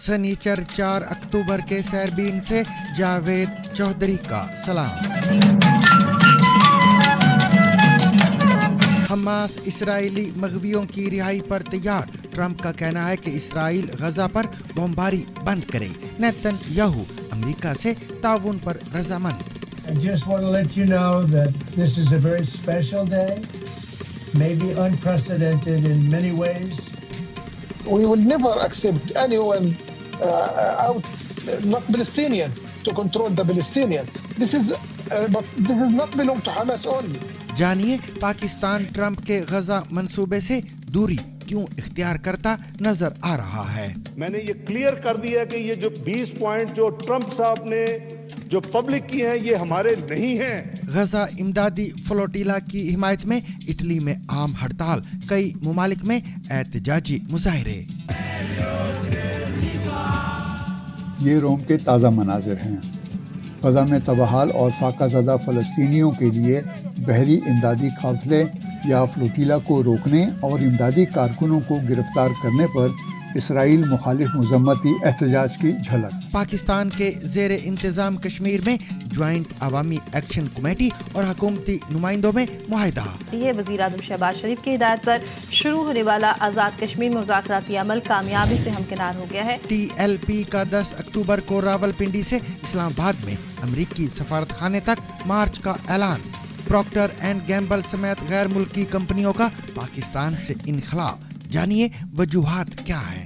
سنیچر 4 اکتوبر کے سیربین سے جاوید چودھری کا سلام۔ حماس اسرائیلی مغویوں کی رہائی پر تیار، ٹرمپ کا کہنا ہے کہ اسرائیل غزہ پر بمباری بند کرے، نیتن یاہو امریکہ سے تعاون پر رضامند۔ I just want to let you know that this is a very special day, maybe unprecedented in many ways. We will never accept anyone not Palestinian to control the Palestinian. But this does not belong to Hamas only. جانیے Pakistan Trump کے Gaza منصوبے سے دوری کیوں اختیار کرتا نظر آ رہا ہے۔ میں نے یہ کلیئر کر دیا کہ یہ جو 20 پوائنٹ جو ٹرمپ صاحب نے جو پبلک کی ہیں یہ ہمارے نہیں ہیں۔ غزہ امدادی فلوٹیلا کی حمایت میں اٹلی میں عام ہڑتال، کئی ممالک میں احتجاجی مظاہرے۔ یہ روم کے تازہ مناظر ہیں۔ غزہ میں تباہال اور فاقہ زدہ فلسطینیوں کے لیے بحری امدادی قافلے یا فلوٹیلا کو روکنے اور امدادی کارکنوں کو گرفتار کرنے پر اسرائیل مخالف مذمتی احتجاج کی جھلک۔ پاکستان کے زیر انتظام کشمیر میں جوائنٹ عوامی ایکشن کمیٹی اور حکومتی نمائندوں میں معاہدہ۔ یہ وزیر اعظم شہباز شریف کی ہدایت پر شروع ہونے والا آزاد کشمیر میں مذاکراتی عمل کامیابی سے ہمکنار ہو گیا ہے۔ ٹی ایل پی کا 10 اکتوبر کو راولپنڈی سے اسلام آباد میں امریکی سفارت خانے تک مارچ کا اعلان۔ پروکٹر اینڈ گیمبل سمیت غیر ملکی کمپنیوں کا پاکستان سے انخلاء، جانیے وجوہات کیا ہیں،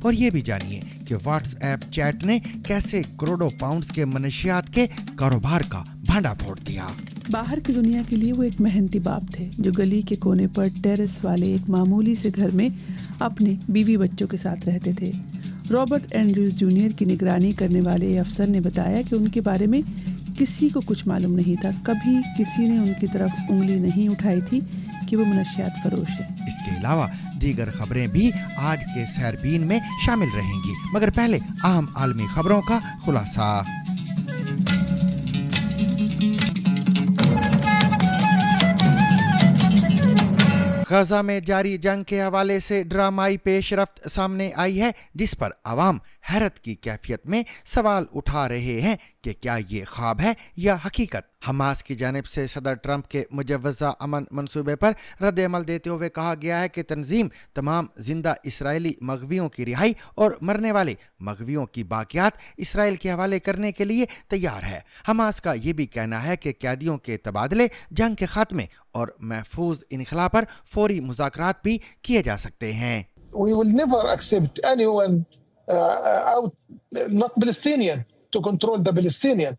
اور یہ بھی جانیے کہ واٹس ایپ چیٹ نے کیسے کروڑوں پاؤنڈز کے منشیات کے کاروبار کا بھانڈا پھوڑ دیا۔ باہر کی دنیا کے لیے وہ ایک محنتی باپ تھے جو گلی کے کونے پر ٹیرس والے ایک معمولی سے گھر میں اپنے بیوی بچوں کے ساتھ رہتے تھے۔ رابرٹ اینڈریوز جونیئر کی نگرانی کرنے والے افسر نے بتایا کہ ان کے بارے میں کسی کو کچھ معلوم نہیں تھا، کبھی کسی نے ان کی طرف انگلی نہیں اٹھائی تھی کہ وہ منشیات فروش ہے۔ اس کے علاوہ دیگر خبریں بھی آج کے سیربین میں شامل رہیں گی، مگر پہلے اہم عالمی خبروں کا خلاصہ۔ غزہ میں جاری جنگ کے حوالے سے ڈرامائی پیش رفت سامنے آئی ہے، جس پر عوام حیرت کی کیفیت میں سوال اٹھا رہے ہیں کہ کیا یہ خواب ہے یا حقیقت۔ حماس کی جانب سے صدر ٹرمپ کے مجوزہ امن منصوبے پر رد عمل دیتے ہوئے کہا گیا ہے کہ تنظیم تمام زندہ اسرائیلی مغویوں کی رہائی اور مرنے والے مغویوں کی باقیات اسرائیل کے حوالے کرنے کے لیے تیار ہے۔ حماس کا یہ بھی کہنا ہے کہ قیدیوں کے تبادلے، جنگ کے خاتمے اور محفوظ انخلاء پر فوری مذاکرات بھی کیے جا سکتے ہیں۔ We will never accept anyone not Palestinian to control the Palestinian.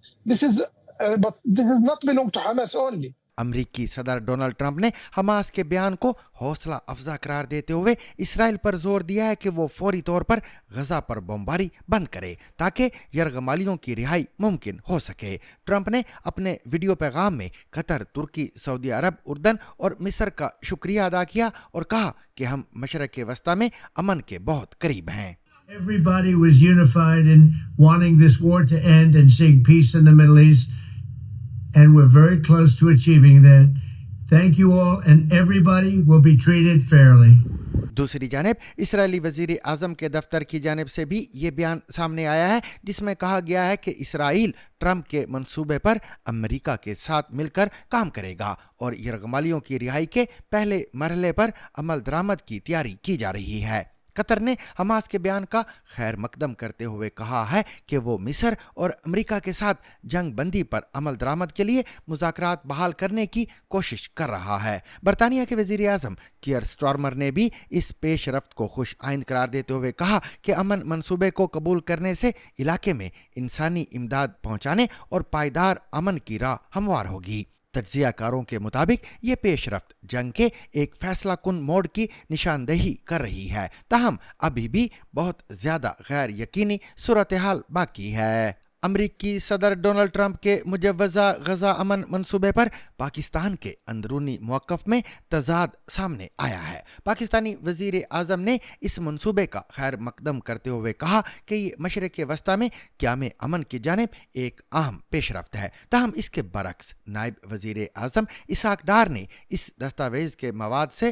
But this does not belong to Hamas only. امریکی صدر ڈونلڈ ٹرمپ نے حماس کے بیان کو حوصلہ افزا قرار دیتے ہوئے اسرائیل پر زور دیا ہے کہ وہ فوری طور پر غزہ پر بمباری بند کرے تاکہ یرغمالیوں کی رہائی ممکن ہو سکے۔ ٹرمپ نے اپنے ویڈیو پیغام میں قطر، ترکی، سعودی عرب، اردن اور مصر کا شکریہ ادا کیا اور کہا کہ ہم مشرق وسطیٰ میں امن کے بہت قریب ہیں۔ Everybody was unified in wanting this war to end and seeing peace in the Middle East, and we're very close to achieving that. Thank you all, and everybody will be treated fairly. دوسری جانب اسرائیلی وزیر اعظم کے دفتر کی جانب سے بھی یہ بیان سامنے آیا ہے، جس میں کہا گیا ہے کہ اسرائیل ٹرمپ کے منصوبے پر امریکہ کے ساتھ مل کر کام کرے گا اور یرغمالیوں کی رہائی کے پہلے مرحلے پر عمل درآمد کی تیاری کی جا رہی ہے۔ قطر نے حماس کے بیان کا خیر مقدم کرتے ہوئے کہا ہے کہ وہ مصر اور امریکہ کے ساتھ جنگ بندی پر عمل درآمد کے لیے مذاکرات بحال کرنے کی کوشش کر رہا ہے۔ برطانیہ کے وزیر اعظم کیئر سٹارمر نے بھی اس پیش رفت کو خوش آئند قرار دیتے ہوئے کہا کہ امن منصوبے کو قبول کرنے سے علاقے میں انسانی امداد پہنچانے اور پائیدار امن کی راہ ہموار ہوگی۔ تجزیہ کاروں کے مطابق یہ پیش رفت جنگ کے ایک فیصلہ کن موڈ کی نشاندہی کر رہی ہے، تاہم ابھی بھی بہت زیادہ غیر یقینی صورتحال باقی ہے۔ امریکی صدر ڈونلڈ ٹرمپ کے مجوزہ غزہ امن منصوبے پر پاکستان کے اندرونی موقف میں تضاد سامنے آیا ہے۔ پاکستانی وزیر اعظم نے اس منصوبے کا خیر مقدم کرتے ہوئے کہا کہ یہ مشرق وسطیٰ میں قیام امن کی جانب ایک اہم پیش رفت ہے، تاہم اس کے برعکس نائب وزیر اعظم اسحاق ڈار نے اس دستاویز کے مواد سے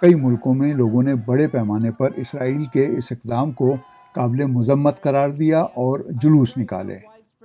کئی ملکوں میں لوگوں نے بڑے پیمانے پر اسرائیل کے اس اقدام کو قابل مذمت قرار دیا اور جلوس نکالے۔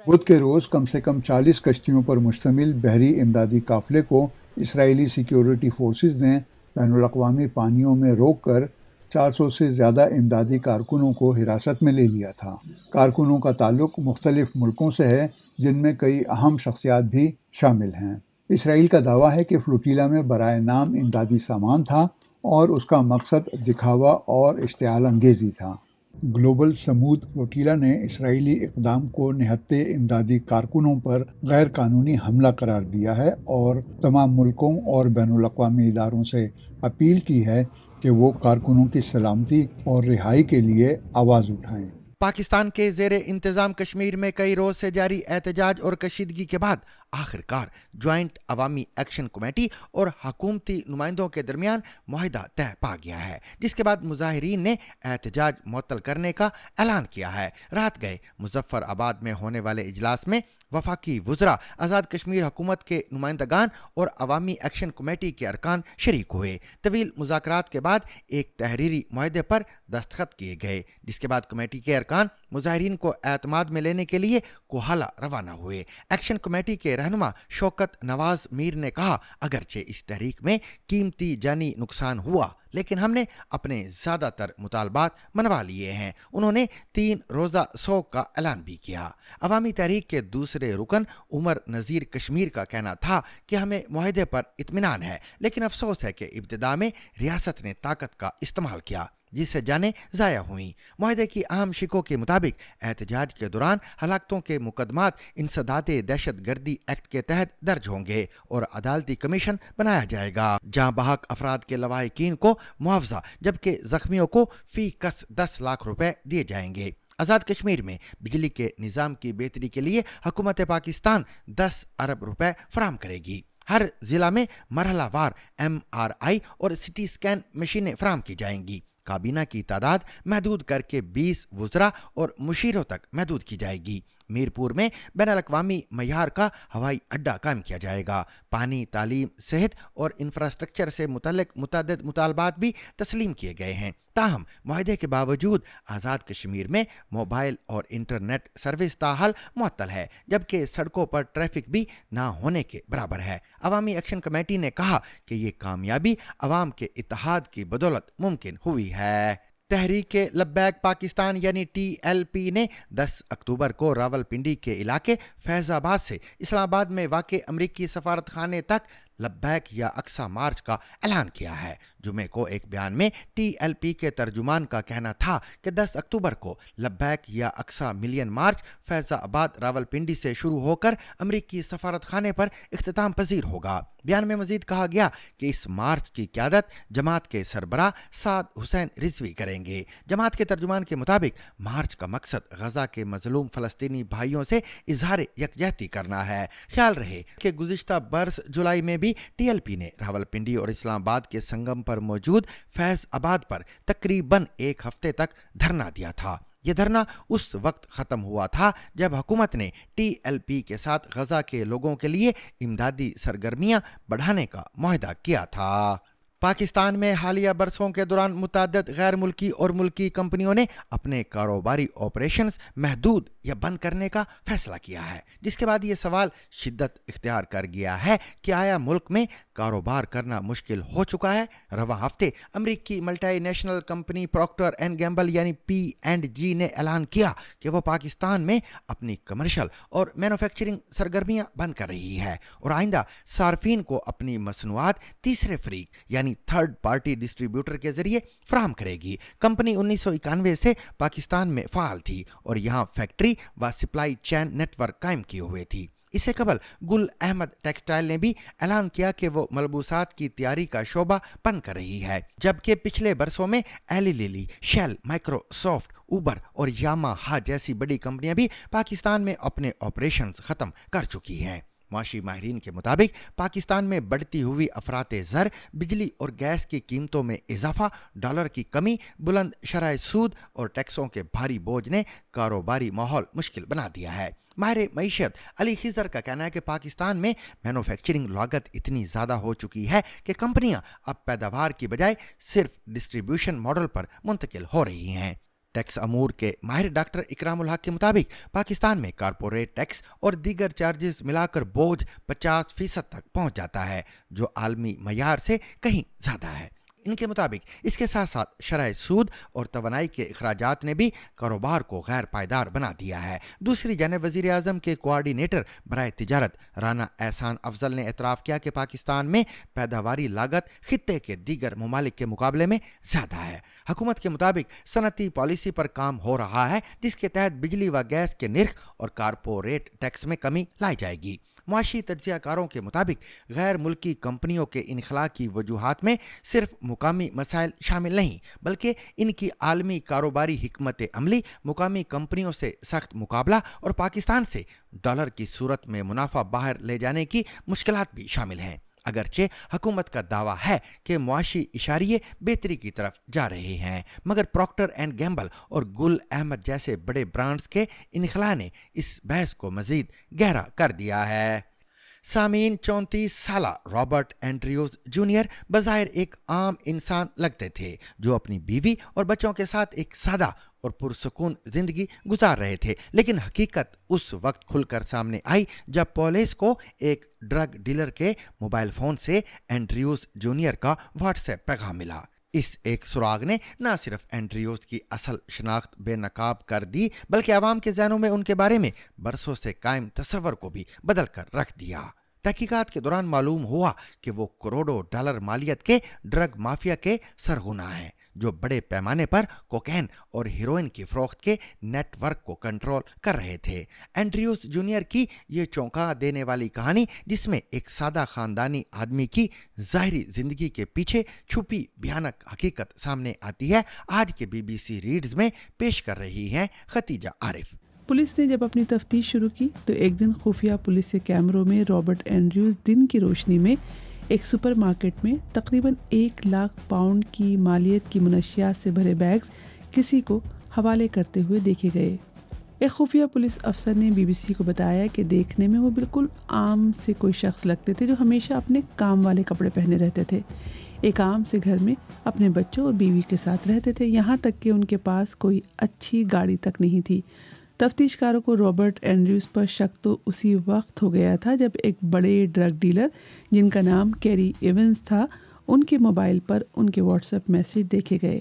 بدھ کے روز کم سے کم 40 کشتیوں پر مشتمل بحری امدادی قافلے کو اسرائیلی سیکیورٹی فورسز نے بین الاقوامی پانیوں میں روک کر 400 سے زیادہ امدادی کارکنوں کو حراست میں لے لیا تھا۔ کارکنوں کا تعلق مختلف ملکوں سے ہے، جن میں کئی اہم شخصیات بھی شامل ہیں۔ اسرائیل کا دعویٰ ہے کہ فلوٹیلا میں برائے نام امدادی سامان تھا اور اس کا مقصد دکھاوا اور اشتعال انگیزی تھا۔ گلوبل سمود فلوٹیلا نے اسرائیلی اقدام کو نہتے امدادی کارکنوں پر غیر قانونی حملہ قرار دیا ہے اور تمام ملکوں اور بین الاقوامی اداروں سے اپیل کی ہے کہ وہ کارکنوں کی سلامتی اور رہائی کے لیے آواز اٹھائیں۔ پاکستان کے زیر انتظام کشمیر میں کئی روز سے جاری احتجاج اور کشیدگی کے بعد آخرکار جوائنٹ عوامی ایکشن کمیٹی اور حکومتی نمائندوں کے درمیان معاہدہ طے پا گیا ہے، جس کے بعد مظاہرین نے احتجاج معطل کرنے کا اعلان کیا ہے۔ رات گئے مظفر آباد میں ہونے والے اجلاس میں وفاقی وزراء، آزاد کشمیر حکومت کے نمائندگان اور عوامی ایکشن کمیٹی کے ارکان شریک ہوئے۔ طویل مذاکرات کے بعد ایک تحریری معاہدے پر دستخط کیے گئے، جس کے بعد کمیٹی کے ارکان مظاہرین کو اعتماد میں لینے کے لیے کوہالہ روانہ ہوئے۔ ایکشن کمیٹی کے رہنما شوکت نواز میر نے کہا، اگرچہ اس تحریک میں قیمتی جانی نقصان ہوا لیکن ہم نے اپنے زیادہ تر مطالبات منوا لیے ہیں۔ انہوں نے 3 روزہ سوگ کا اعلان بھی کیا۔ عوامی تحریک کے دوسرے رکن عمر نذیر کشمیر کا کہنا تھا کہ ہمیں معاہدے پر اطمینان ہے، لیکن افسوس ہے کہ ابتدا میں ریاست نے طاقت کا استعمال کیا جس سے جانیں ضائع ہوئیں۔ معاہدے کی اہم شقوں کے مطابق احتجاج کے دوران ہلاکتوں کے مقدمات انسداد دہشت گردی ایکٹ کے تحت درج ہوں گے اور عدالتی کمیشن بنایا جائے گا جہاں بحق افراد کے لواحقین کو معاوضہ جبکہ زخمیوں کو فی کس 10 لاکھ روپے دیے جائیں گے۔ آزاد کشمیر میں بجلی کے نظام کی بہتری کے لیے حکومت پاکستان 10 ارب روپے فراہم کرے گی۔ ہر ضلع میں مرحلہ وار MRI اور CT اسکین مشینیں فراہم کی جائیں گی۔ کابینہ کی تعداد محدود کر کے 20 وزراء اور مشیروں تک محدود کی جائے گی۔ میرپور میں بین الاقوامی معیار کا ہوائی اڈہ قائم کیا جائے گا۔ پانی، تعلیم، صحت اور انفراسٹرکچر سے متعلق متعدد مطالبات بھی تسلیم کیے گئے ہیں۔ تاہم معاہدے کے باوجود آزاد کشمیر میں موبائل اور انٹرنیٹ سروس تاحال معطل ہے، جبکہ سڑکوں پر ٹریفک بھی نہ ہونے کے برابر ہے۔ عوامی ایکشن کمیٹی نے کہا کہ یہ کامیابی عوام کے اتحاد کی بدولت ممکن ہوئی ہے۔ تحریک لبیک پاکستان یعنی TLP نے 10 اکتوبر کو راولپنڈی کے علاقے فیض آباد سے اسلام آباد میں واقع امریکی سفارت خانے تک لبیک یا اقصی مارچ کا اعلان کیا ہے۔ جمعے کو ایک بیان میں TLP کے ترجمان کا کہنا تھا کہ 10 اکتوبر کو لبیک یا اقصی ملین مارچ فیض آباد راولپنڈی سے شروع ہو کر امریکی سفارت خانے پر اختتام پذیر ہوگا۔ بیان میں مزید کہا گیا کہ اس مارچ کی قیادت جماعت کے سربراہ سعد حسین رضوی کریں گے۔ جماعت کے ترجمان کے مطابق مارچ کا مقصد غزہ کے مظلوم فلسطینی بھائیوں سے اظہار یکجہتی کرنا ہے۔ خیال رہے کہ گزشتہ برس جولائی میں بھی TLP نے راولپنڈی اور اسلام آباد کے سنگم پر موجود فیض آباد پر تقریباً 1 ہفتے تک دھرنا دیا تھا۔ یہ دھرنا اس وقت ختم ہوا تھا جب حکومت نے TLP کے ساتھ غزہ کے لوگوں کے لیے امدادی سرگرمیاں بڑھانے کا معاہدہ کیا تھا۔ پاکستان میں حالیہ برسوں کے دوران متعدد غیر ملکی اور ملکی کمپنیوں نے اپنے کاروباری آپریشنز محدود یا بند کرنے کا فیصلہ کیا ہے، جس کے بعد یہ سوال شدت اختیار کر گیا ہے کہ آیا ملک میں کاروبار کرنا مشکل ہو چکا ہے۔ رواں ہفتے امریکی multi national company Procter and gamble یعنی P&G نے اعلان کیا کہ وہ پاکستان میں اپنی کمرشل اور مینوفیکچرنگ سرگرمیاں بند کر رہی ہے اور آئندہ صارفین کو اپنی مصنوعات تیسرے فریق یعنی تھرڈ پارٹی ڈسٹریبیوٹر کے ذریعے فراہم کرے گی۔ کمپنی 1991 سے پاکستان میں فعال تھی اور یہاں فیکٹری و سپلائی چین نیٹ ورک قائم کیے ہوئے تھی۔ اس سے قبل گل احمد ٹیکسٹائل نے بھی اعلان کیا کہ وہ ملبوسات کی تیاری کا شعبہ بند کر رہی ہے، جبکہ پچھلے برسوں میں ایلی للی، شیل، مائکروسافٹ، اوبر اور یاماہا جیسی بڑی کمپنیاں بھی پاکستان میں اپنے آپریشنز ختم کر چکی ہیں۔ معاشی ماہرین کے مطابق پاکستان میں بڑھتی ہوئی افراط زر، بجلی اور گیس کی قیمتوں میں اضافہ، ڈالر کی کمی، بلند شرح سود اور ٹیکسوں کے بھاری بوجھ نے کاروباری ماحول مشکل بنا دیا ہے۔ ماہر معیشت علی خضر کا کہنا ہے کہ پاکستان میں مینوفیکچرنگ لاگت اتنی زیادہ ہو چکی ہے کہ کمپنیاں اب پیداوار کی بجائے صرف ڈسٹریبیوشن ماڈل پر منتقل ہو رہی ہیں۔ ٹیکس امور کے ماہر ڈاکٹر اکرام الحق کے مطابق پاکستان میں کارپوریٹ ٹیکس اور دیگر چارجز ملا کر بوجھ 50% تک پہنچ جاتا ہے، جو عالمی معیار سے کہیں زیادہ ہے۔ ان کے مطابق اس کے ساتھ ساتھ شرح سود اور توانائی کے اخراجات نے بھی کاروبار کو غیر پائیدار بنا دیا ہے۔ دوسری جانب وزیر اعظم کے کوآرڈینیٹر برائے تجارت رانا احسان افضل نے اعتراف کیا کہ پاکستان میں پیداواری لاگت خطے کے دیگر ممالک کے مقابلے میں زیادہ ہے۔ حکومت کے مطابق صنعتی پالیسی پر کام ہو رہا ہے، جس کے تحت بجلی و گیس کے نرخ اور کارپوریٹ ٹیکس میں کمی لائی جائے گی۔ معاشی تجزیہ کاروں کے مطابق غیر ملکی کمپنیوں کے انخلاء کی وجوہات میں صرف مقامی مسائل شامل نہیں، بلکہ ان کی عالمی کاروباری حکمت عملی، مقامی کمپنیوں سے سخت مقابلہ اور پاکستان سے ڈالر کی صورت میں منافع باہر لے جانے کی مشکلات بھی شامل ہیں۔ اگرچہ حکومت کا دعویٰ ہے کہ معاشی اشاریے بہتری کی طرف جا رہے ہیں، مگر پراکٹر اینڈ گیمبل اور گل احمد جیسے بڑے برانڈز کے انخلاء نے اس بحث کو مزید گہرا کر دیا ہے۔ سامعین، 34 سالہ رابرٹ اینڈریوز جونیئر بظاہر ایک عام انسان لگتے تھے جو اپنی بیوی اور بچوں کے ساتھ ایک سادہ اور پرسکون زندگی گزار رہے تھے، لیکن حقیقت اس وقت کھل کر سامنے آئی جب پولیس کو ایک ڈرگ ڈیلر کے موبائل فون سے اینڈریوز جونیئر کا واٹس ایپ پیغام ملا۔ اس ایک سراغ نے نہ صرف اینڈریوز کی اصل شناخت بے نقاب کر دی، بلکہ عوام کے ذہنوں میں ان کے بارے میں برسوں سے قائم تصور کو بھی بدل کر رکھ دیا۔ تحقیقات کے دوران معلوم ہوا کہ وہ کروڑوں ڈالر مالیت کے ڈرگ مافیا کے سرغنہ ہیں، جو بڑے پیمانے پر کوکین اور ہیروئن کی فروخت کے نیٹ ورک کو کنٹرول کر رہے تھے۔ اینڈریوز جونیئر کی یہ چونکا دینے والی کہانی، جس میں ایک سادہ خاندانی آدمی کی ظاہری زندگی کے پیچھے چھپی بھیانک حقیقت سامنے آتی ہے، آج کے BBC ریڈز میں پیش کر رہی ہیں خدیجہ عارف۔ پولیس نے جب اپنی تفتیش شروع کی تو ایک دن خفیہ پولیس کے کیمروں میں رابرٹ اینڈریوز دن کی روشنی میں ایک سپر مارکیٹ میں تقریباً 1 لاکھ پاؤنڈ کی مالیت کی منشیات سے بھرے بیگز کسی کو حوالے کرتے ہوئے دیکھے گئے۔ ایک خفیہ پولیس افسر نے BBC کو بتایا کہ دیکھنے میں وہ بالکل عام سے کوئی شخص لگتے تھے جو ہمیشہ اپنے کام والے کپڑے پہنے رہتے تھے، ایک عام سے گھر میں اپنے بچوں اور بیوی کے ساتھ رہتے تھے، یہاں تک کہ ان کے پاس کوئی اچھی گاڑی تک نہیں تھی۔ تفتیش کاروں کو رابرٹ اینڈریوز پر شک تو اسی وقت ہو گیا تھا جب ایک بڑے ڈرگ ڈیلر جن کا نام کیری ایونز تھا، ان کے موبائل پر ان کے واٹس ایپ میسیج دیکھے گئے۔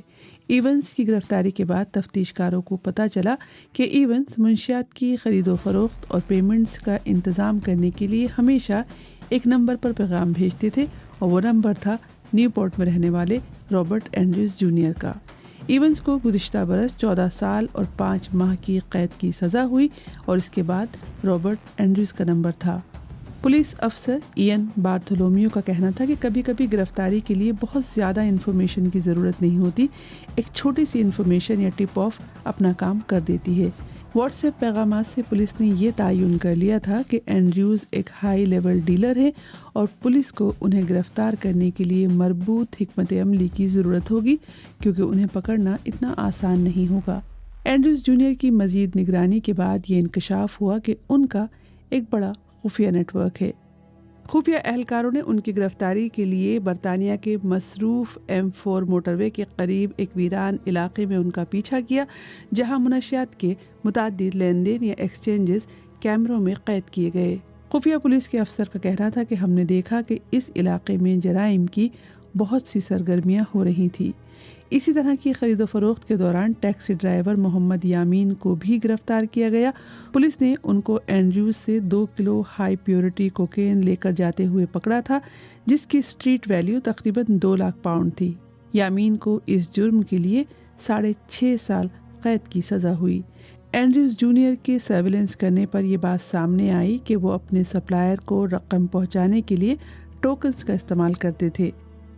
ایونز کی گرفتاری کے بعد تفتیش کاروں کو پتہ چلا کہ ایونز منشیات کی خرید و فروخت اور پیمنٹس کا انتظام کرنے کے لیے ہمیشہ ایک نمبر پر پیغام بھیجتے تھے، اور وہ نمبر تھا نیو پورٹ میں رہنے والے رابرٹ اینڈریوز جونیئر کا۔ ایونز کو گزشتہ برس 14 سال اور 5 ماہ کی قید کی سزا ہوئی، اور اس کے بعد رابرٹ اینڈریوز کا نمبر تھا۔ پولیس افسر ایئن بارتھولومیو کا کہنا تھا کہ کبھی کبھی گرفتاری کے لیے بہت زیادہ انفارمیشن کی ضرورت نہیں ہوتی، ایک چھوٹی سی انفارمیشن یا ٹپ آف اپنا کام کر دیتی ہے۔ واٹس ایپ پیغامات سے پولیس نے یہ تعین کر لیا تھا کہ اینڈریوز ایک ہائی لیول ڈیلر ہے اور پولیس کو انہیں گرفتار کرنے کے لیے مربوط حکمت عملی کی ضرورت ہوگی، کیونکہ انہیں پکڑنا اتنا آسان نہیں ہوگا۔ اینڈریوز جونیئر کی مزید نگرانی کے بعد یہ انکشاف ہوا کہ ان کا ایک بڑا خفیہ نیٹ ورک ہے۔ خفیہ اہلکاروں نے ان کی گرفتاری کے لیے برطانیہ کے مصروف M4 موٹر وے کے قریب ایک ویران علاقے میں ان کا پیچھا کیا، جہاں منشیات کے متعدد لین دین یا ایکسچینجز کیمروں میں قید کیے گئے۔ خفیہ پولیس کے افسر کا کہنا تھا کہ ہم نے دیکھا کہ اس علاقے میں جرائم کی بہت سی سرگرمیاں ہو رہی تھیں۔ اسی طرح کی خرید و فروخت کے دوران ٹیکسی ڈرائیور محمد یامین کو بھی گرفتار کیا گیا۔ پولیس نے ان کو اینڈریوز سے 2 کلو ہائی پیورٹی کوکین لے کر جاتے ہوئے پکڑا تھا، جس کی اسٹریٹ ویلیو تقریباً 2 لاکھ پاؤنڈ تھی۔ یامین کو اس جرم کے لیے 6.5 سال قید کی سزا ہوئی۔ اینڈریوز جونیئر کے سرویلنس کرنے پر یہ بات سامنے آئی کہ وہ اپنے سپلائر کو رقم پہنچانے کے لیے ٹوکنز کا استعمال کرتے تھے۔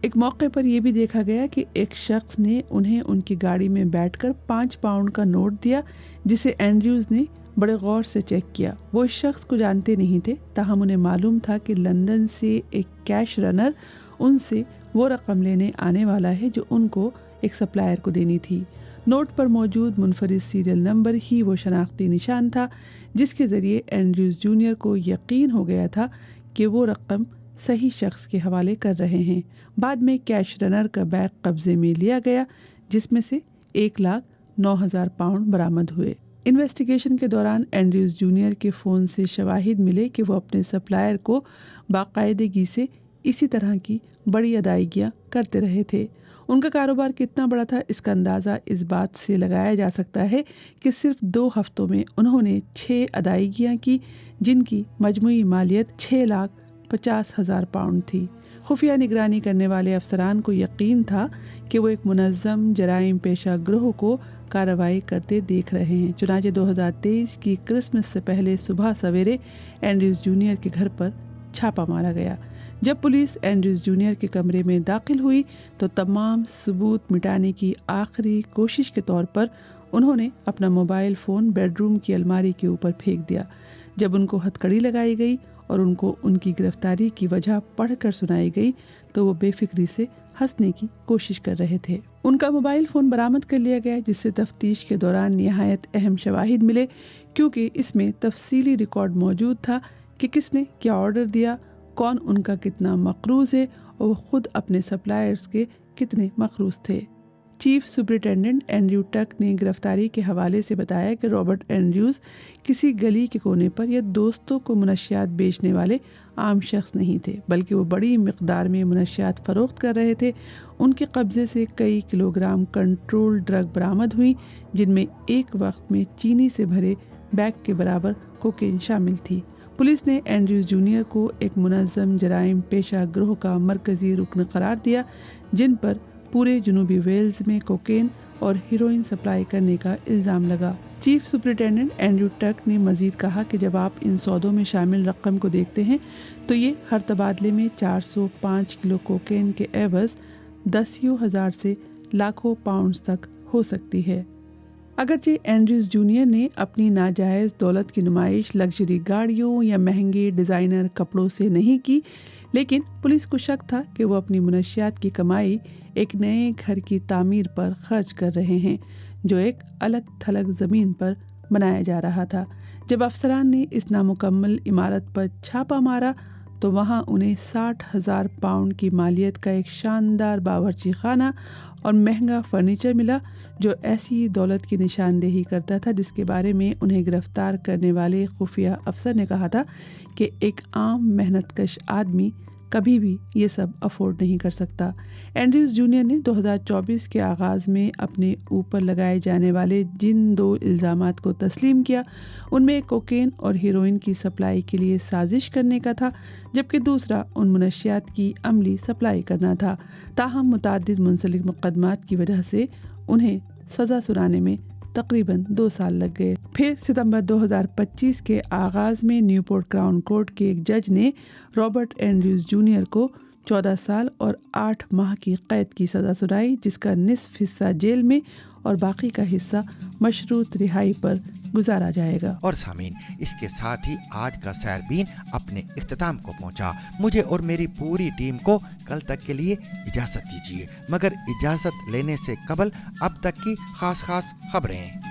ایک موقع پر یہ بھی دیکھا گیا کہ ایک شخص نے انہیں ان کی گاڑی میں بیٹھ کر 5 پاؤنڈ کا نوٹ دیا، جسے اینڈریوز نے بڑے غور سے چیک کیا۔ وہ اس شخص کو جانتے نہیں تھے، تاہم انہیں معلوم تھا کہ لندن سے ایک کیش رنر ان سے وہ رقم لینے آنے والا ہے جو ان کو ایک سپلائر کو دینی تھی۔ نوٹ پر موجود منفرد سیریل نمبر ہی وہ شناختی نشان تھا جس کے ذریعے اینڈریوز جونیئر کو یقین ہو گیا تھا کہ وہ رقم صحیح شخص کے حوالے کر رہے ہیں۔ بعد میں کیش رنر کا بیگ قبضے میں لیا گیا جس میں سے 1,09,000 پاؤنڈ برآمد ہوئے۔ انویسٹیگیشن کے دوران اینڈریوز جونیئر کے فون سے شواہد ملے کہ وہ اپنے سپلائر کو باقاعدگی سے اسی طرح کی بڑی ادائیگیاں کرتے رہے تھے۔ ان کا کاروبار کتنا بڑا تھا اس کا اندازہ اس بات سے لگایا جا سکتا ہے کہ صرف 2 ہفتوں میں انہوں نے 6 ادائیگیاں کی جن کی مجموعی مالیت 6,50,000 پاؤنڈ تھی۔ خفیہ نگرانی کرنے والے افسران کو یقین تھا کہ وہ ایک منظم جرائم پیشہ گروہ کو کارروائی کرتے دیکھ رہے ہیں۔ چنانچہ 2023 کی کرسمس سے پہلے صبح سویرے اینڈریوز جونیئر کے گھر پر چھاپا مارا گیا۔ جب پولیس اینڈریوز جونیئر کے کمرے میں داخل ہوئی تو تمام ثبوت مٹانے کی آخری کوشش کے طور پر انہوں نے اپنا موبائل فون بیڈ روم کی الماری کے اوپر پھینک دیا۔ جب ان کو ہتھکڑی لگائی گئی اور ان کو ان کی گرفتاری کی وجہ پڑھ کر سنائی گئی تو وہ بے فکری سے ہنسنے کی کوشش کر رہے تھے۔ ان کا موبائل فون برآمد کر لیا گیا جس سے تفتیش کے دوران نہایت اہم شواہد ملے، کیونکہ اس میں تفصیلی ریکارڈ موجود تھا کہ کس نے کیا آرڈر دیا، کون ان کا کتنا مقروض ہے اور وہ خود اپنے سپلائرز کے کتنے مقروض تھے۔ چیف سپرنٹینڈنٹ اینڈریو ٹک نے گرفتاری کے حوالے سے بتایا کہ رابرٹ اینڈریوز کسی گلی کے کونے پر یا دوستوں کو منشیات بیچنے والے عام شخص نہیں تھے، بلکہ وہ بڑی مقدار میں منشیات فروخت کر رہے تھے۔ ان کے قبضے سے کئی کلوگرام کنٹرول ڈرگ برآمد ہوئی جن میں ایک وقت میں چینی سے بھرے بیگ کے برابر کوکین شامل تھی۔ پولیس نے اینڈریوز جونیئر کو ایک منظم جرائم پیشہ گروہ کا مرکزی رکن قرار دیا جن پر پورے جنوبی ویلز میں کوکین اور ہیروئن سپلائی کرنے کا الزام لگا۔ چیف سپرنٹینڈنٹ اینڈریو ٹک نے مزید کہا کہ جب آپ ان سودوں میں شامل رقم کو دیکھتے ہیں تو یہ ہر تبادلے میں 405 کلو کوکین کے عوض 10,000 سے لاکھوں پاؤنڈز تک ہو سکتی ہے۔ اگرچہ اینڈریوز جونیئر نے اپنی ناجائز دولت کی نمائش لگژری گاڑیوں یا مہنگے ڈیزائنر کپڑوں سے نہیں کی، لیکن پولیس کو شک تھا کہ وہ اپنی منشیات کی کمائی ایک نئے گھر کی تعمیر پر خرچ کر رہے ہیں جو ایک الگ تھلگ زمین پر بنایا جا رہا تھا۔ جب افسران نے اس نامکمل عمارت پر چھاپا مارا تو وہاں انہیں 60,000 پاؤنڈ کی مالیت کا ایک شاندار باورچی خانہ اور مہنگا فرنیچر ملا جو ایسی دولت کی نشاندہی کرتا تھا جس کے بارے میں انہیں گرفتار کرنے والے خفیہ افسر نے کہا تھا کہ ایک عام محنت کش آدمی کبھی بھی یہ سب افورڈ نہیں کر سکتا۔ اینڈریوز جونیئر نے 2024 کے آغاز میں اپنے اوپر لگائے جانے والے جن 2 الزامات کو تسلیم کیا ان میں ایک کوکین اور ہیروئن کی سپلائی کے لیے سازش کرنے کا تھا، جبکہ دوسرا ان منشیات کی عملی سپلائی کرنا تھا۔ تاہم متعدد منسلک مقدمات کی وجہ سے انہیں سزا سنانے میں تقریباً 2 سال لگ گئے۔ پھر ستمبر 2025 کے آغاز میں نیوپورٹ کراؤن کورٹ کے ایک جج نے رابرٹ اینڈریوز جونیئر کو 14 سال اور 8 ماہ کی قید کی سزا سنائی، جس کا نصف حصہ جیل میں اور باقی کا حصہ مشروط رہائی پر گزارا جائے گا۔ اور سامعین، اس کے ساتھ ہی آج کا سیربین اپنے اختتام کو پہنچا۔ مجھے اور میری پوری ٹیم کو کل تک کے لیے اجازت دیجیے، مگر اجازت لینے سے قبل اب تک کی خاص خبریں۔